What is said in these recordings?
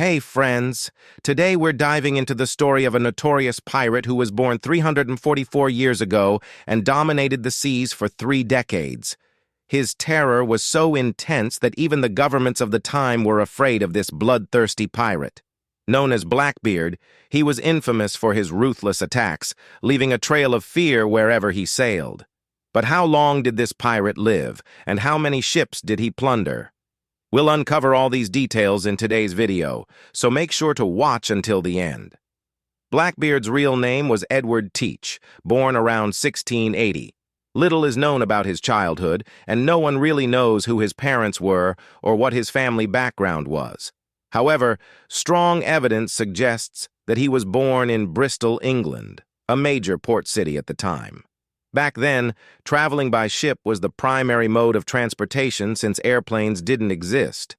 Hey friends, today we're diving into the story of a notorious pirate who was born 344 years ago and dominated the seas for 3 decades. His terror was so intense that even the governments of the time were afraid of this bloodthirsty pirate. Known as Blackbeard, he was infamous for his ruthless attacks, leaving a trail of fear wherever he sailed. But how long did this pirate live, and how many ships did he plunder? We'll uncover all these details in today's video, so make sure to watch until the end. Blackbeard's real name was Edward Teach, born around 1680. Little is known about his childhood, and no one really knows who his parents were or what his family background was. However, strong evidence suggests that he was born in Bristol, England, a major port city at the time. Back then, traveling by ship was the primary mode of transportation since airplanes didn't exist.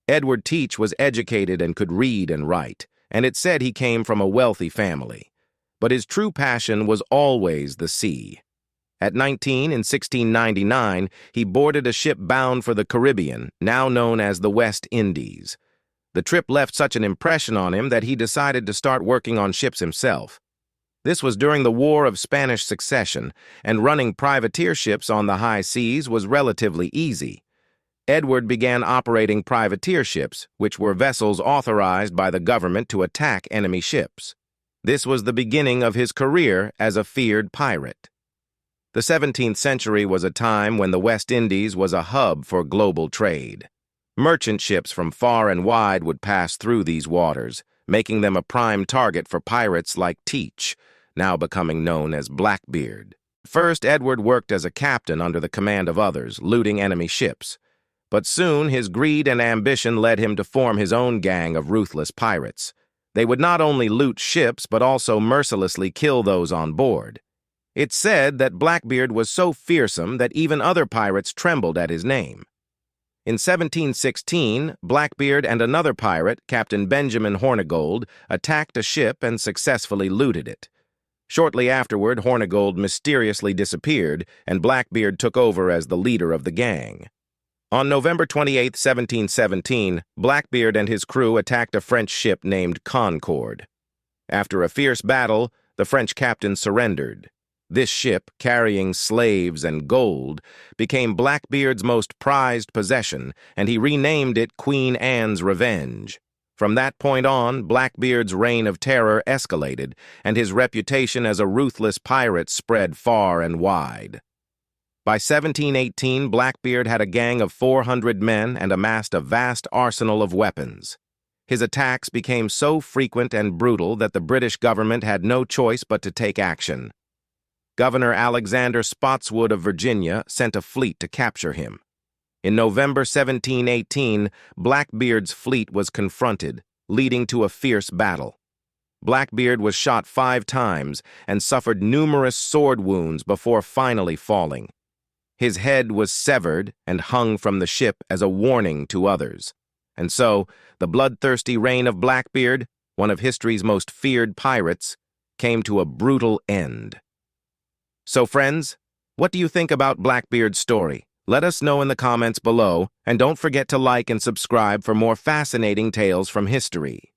Edward Teach was educated and could read and write, and it said he came from a wealthy family. But his true passion was always the sea. At 19, in 1699, he boarded a ship bound for the Caribbean, now known as the West Indies. The trip left such an impression on him that he decided to start working on ships himself. This was during the War of Spanish Succession, and running privateer ships on the high seas was relatively easy. Edward began operating privateer ships, which were vessels authorized by the government to attack enemy ships. This was the beginning of his career as a feared pirate. The 17th century was a time when the West Indies was a hub for global trade. Merchant ships from far and wide would pass through these waters, making them a prime target for pirates like Teach, now becoming known as Blackbeard. First, Edward worked as a captain under the command of others, looting enemy ships. But soon, his greed and ambition led him to form his own gang of ruthless pirates. They would not only loot ships, but also mercilessly kill those on board. It's said that Blackbeard was so fearsome that even other pirates trembled at his name. In 1716, Blackbeard and another pirate, Captain Benjamin Hornigold, attacked a ship and successfully looted it. Shortly afterward, Hornigold mysteriously disappeared, and Blackbeard took over as the leader of the gang. On November 28, 1717, Blackbeard and his crew attacked a French ship named Concorde. After a fierce battle, the French captain surrendered. This ship, carrying slaves and gold, became Blackbeard's most prized possession, and he renamed it Queen Anne's Revenge. From that point on, Blackbeard's reign of terror escalated, and his reputation as a ruthless pirate spread far and wide. By 1718, Blackbeard had a gang of 400 men and amassed a vast arsenal of weapons. His attacks became so frequent and brutal that the British government had no choice but to take action. Governor Alexander Spotswood of Virginia sent a fleet to capture him. In November 1718, Blackbeard's fleet was confronted, leading to a fierce battle. Blackbeard was shot 5 times and suffered numerous sword wounds before finally falling. His head was severed and hung from the ship as a warning to others. And so, the bloodthirsty reign of Blackbeard, one of history's most feared pirates, came to a brutal end. So friends, what do you think about Blackbeard's story? Let us know in the comments below, and don't forget to like and subscribe for more fascinating tales from history.